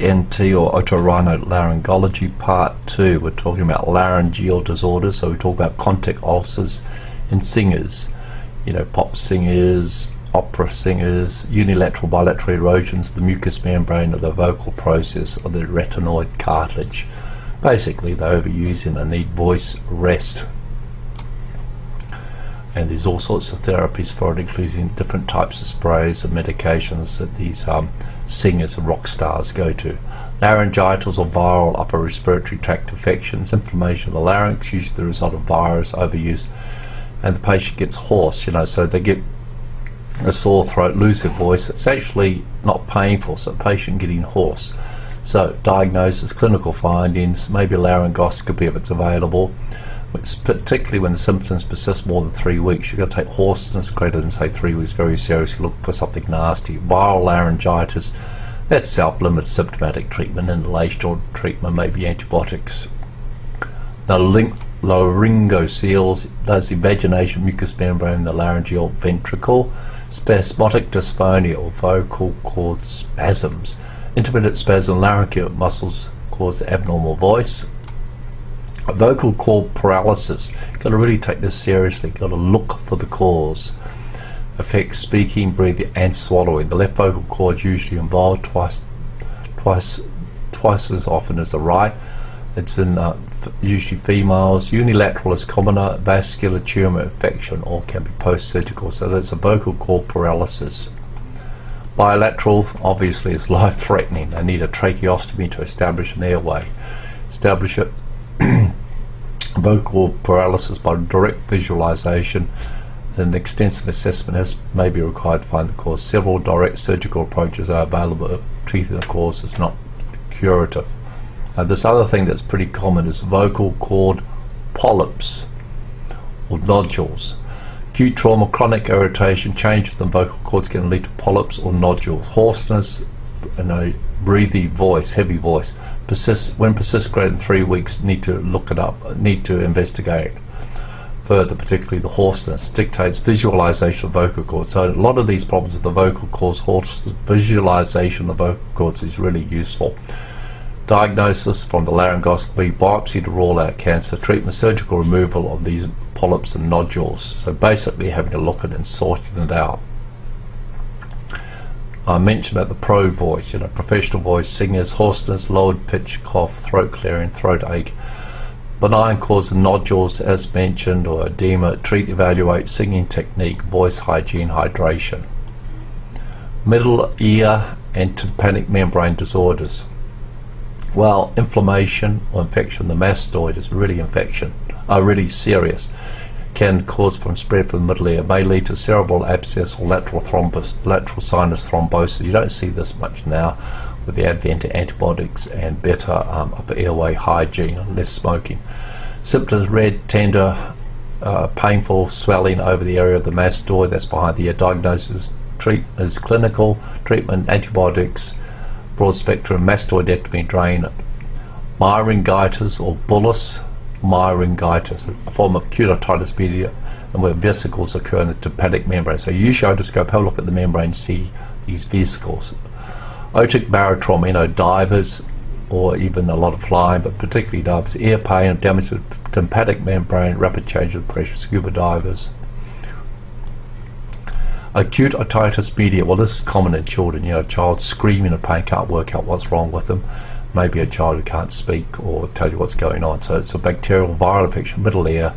ENT or Otorhinolaryngology Part 2. We're talking about laryngeal disorders, so we talk about contact ulcers in singers, you know, pop singers, opera singers, unilateral bilateral erosions of the mucous membrane of the vocal process of the retinoid cartilage. Basically, they're overusing and need voice rest. And there's all sorts of therapies for it, including different types of sprays and medications that these singers and rock stars go to. Laryngitis or viral upper respiratory tract infections, inflammation of the larynx, usually the result of virus overuse, and the patient gets hoarse, you know, so they get a sore throat, lose their voice. It's actually not painful, so the patient getting hoarse. So diagnosis, clinical findings, maybe laryngoscopy if it's available. It's particularly when the symptoms persist more than 3 weeks. You've got to take hoarseness greater than, say, 3 weeks very seriously. Look for something nasty. Viral laryngitis, that's self-limited symptomatic treatment. Inhalational treatment, maybe antibiotics. The laryngoceles does the imagination mucous membrane, the laryngeal ventricle. Spasmodic dysphonia or vocal cord spasms. Intermittent spasm, laryngeal muscles cause abnormal voice. Vocal cord paralysis. You've got to really take this seriously. You've got to look for the cause. Affects speaking, breathing, and swallowing. The left vocal cord is usually involved twice as often as the right. It's in usually females. Unilateral is commoner. Vascular tumor infection, or can be post-surgical. So that's a vocal cord paralysis. Bilateral, obviously, is life-threatening. They need a tracheostomy to establish an airway. Establish it. Vocal paralysis by direct visualization. An extensive assessment may be required to find the cause. Several direct surgical approaches are available if treating the cause is not curative. This other thing that's pretty common is vocal cord polyps or nodules. Acute trauma, chronic irritation, changes in the vocal cords can lead to polyps or nodules. Hoarseness, breathy voice, heavy voice. When persists greater than 3 weeks, need to look it up, need to investigate further, particularly the hoarseness. Dictates visualization of vocal cords. So a lot of these problems with the vocal cords, hoarseness, visualization of the vocal cords is really useful. Diagnosis from the laryngoscopy, biopsy to rule out cancer, treatment, surgical removal of these polyps and nodules. So basically having a look at it and sorting it out. I mentioned about the pro voice, professional voice, singers, hoarseness, lowered pitch, cough, throat clearing, throat ache. Benign cause of nodules, as mentioned, or edema. Treat, evaluate, singing technique, voice hygiene, hydration. Middle ear and tympanic membrane disorders. Well, inflammation or infection, the mastoid is really serious. Can cause from spread from the middle ear, may lead to cerebral abscess or lateral sinus thrombosis. You don't see this much now with the advent of antibiotics and better upper airway hygiene and less smoking. Symptoms: red, tender, painful swelling over the area of the mastoid, that's behind the ear. Diagnosis is clinical. Treatment: antibiotics, broad spectrum mastoidectomy, drain. Myringitis or bullous myringitis, a form of acute otitis media, and where vesicles occur in the tympanic membrane. So use your otoscope, have a look at the membrane, see these vesicles. Otic barotrauma, divers, or even a lot of flying, but particularly divers. Ear pain and damage to the tympanic membrane, rapid change of pressure, scuba divers. Acute otitis media, well, this is common in children. A child screaming in pain, can't work out what's wrong with them. Maybe a child who can't speak or tell you what's going on. So it's a bacterial viral infection, middle ear,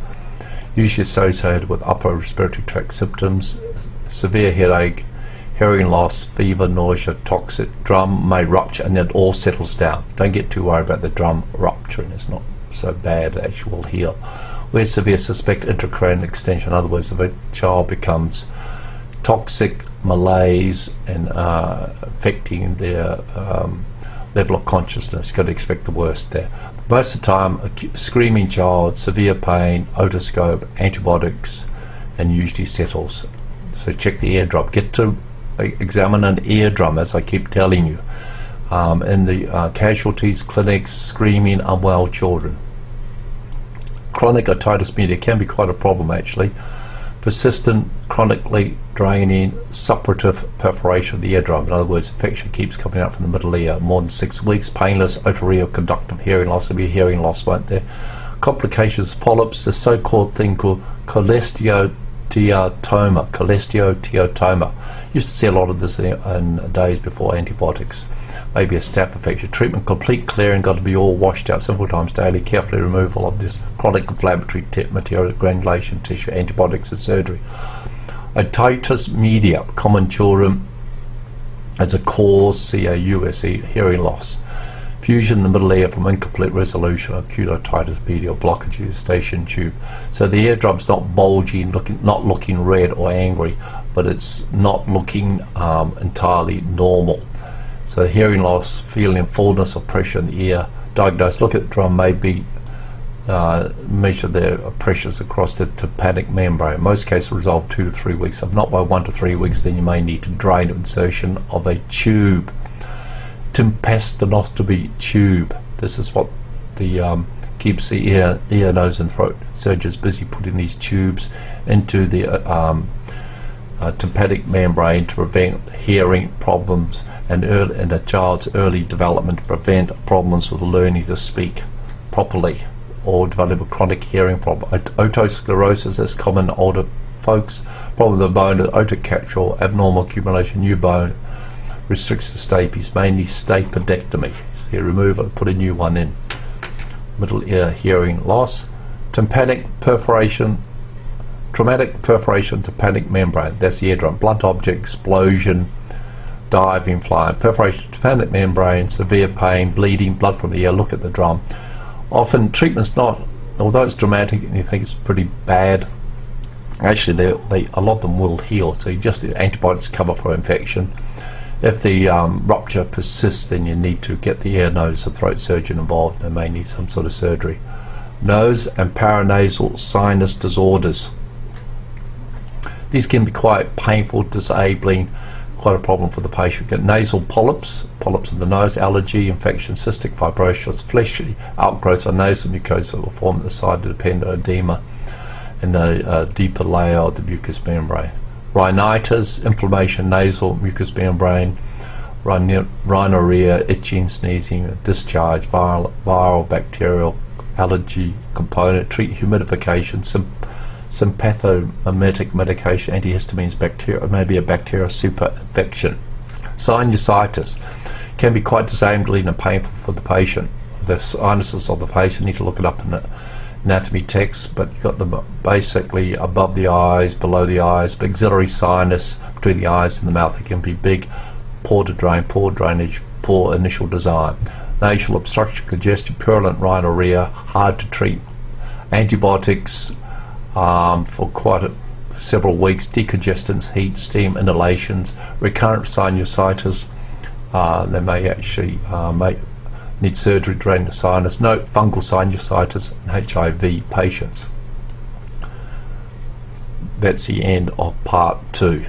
usually associated with upper respiratory tract symptoms, severe headache, hearing loss, fever, nausea, toxic. Drum may rupture and then it all settles down. Don't get too worried about the drum rupturing. It's not so bad, it actually will heal. Where severe, suspect intracranial extension. In other words, if a child becomes toxic, malaise, and affecting their level of consciousness, you've got to expect the worst there. Most of the time, a screaming child, severe pain, otoscope, antibiotics, and usually settles. So check the eardrum. Get to examine an eardrum, as I keep telling you. In the casualties, clinics, screaming, unwell children. Chronic otitis media can be quite a problem, actually. Persistent, chronically draining, suppurative perforation of the eardrum. In other words, infection keeps coming out from the middle ear. More than 6 weeks. Painless, otorrheo-conductive hearing loss. There'll be hearing loss, won't there? Complications, polyps, the so-called thing called cholesteatoma. Used to see a lot of this in days before antibiotics. Maybe a staph infection. Treatment, complete clearing, got to be all washed out several times daily. Carefully removal of this chronic inflammatory material, granulation tissue, antibiotics and surgery. Otitis media, common children, as a cause, C-A-U-S-E, hearing loss. Fusion in the middle ear from incomplete resolution, acute otitis media, blockage of the eustachian tube. So the eardrum's not bulgy, not looking red or angry, but it's not looking entirely normal. So hearing loss, feeling fullness or pressure in the ear. Diagnosed, look at the drum, maybe measure the pressures across the tympanic membrane. Most cases resolve 2 to 3 weeks. If not by 1 to 3 weeks, then you may need to drain insertion of a tube. Tympanostomy tube. This is what the keeps the ear, nose and throat surgeons busy putting these tubes into the tympanic membrane to prevent hearing problems and in a child's early development, to prevent problems with learning to speak properly or develop a chronic hearing problem. Otosclerosis is common in older folks. Problem of the bone, otocapsular, abnormal accumulation, new bone, restricts the stapes, mainly stapedectomy. So you remove it, put a new one in. Middle ear hearing loss. Tympanic perforation, traumatic perforation, tympanic membrane, that's the eardrum. Blunt object, explosion, diving, flying. Perforation, tympanic membrane, severe pain, bleeding, blood from the ear. Look at the drum. Often treatment's not, although it's dramatic and you think it's pretty bad, actually a lot of them will heal. So you just antibiotics cover for infection. If the rupture persists, then you need to get the ear, nose and throat surgeon involved. They may need some sort of surgery. Nose and paranasal sinus disorders. These can be quite painful, disabling, quite a problem for the patient. Get nasal polyps, polyps in the nose, allergy, infection, cystic fibrosis, fleshy outgrowths on nasal mucosa will form at the side of the edema in a deeper layer of the mucous membrane. Rhinitis, inflammation, nasal mucous membrane, rhinorrhea, itching, sneezing, discharge, viral, bacterial, allergy component. Treat humidification, sympathomimetic medication, antihistamines, bacteria, maybe a bacterial super infection. Sinusitis can be quite disabling and painful for the patient. The sinuses of the patient, need to look it up in the anatomy text, but you've got them basically above the eyes, below the eyes, axillary sinus between the eyes and the mouth. It can be big, poor to drain, poor drainage, poor initial design. Nasal obstruction, congestion, purulent rhinorrhea, hard to treat. Antibiotics for several weeks, decongestants, heat, steam, inhalations. Recurrent sinusitis, they may actually need surgery to drain the sinus. Note fungal sinusitis in HIV patients. That's the end of part 2.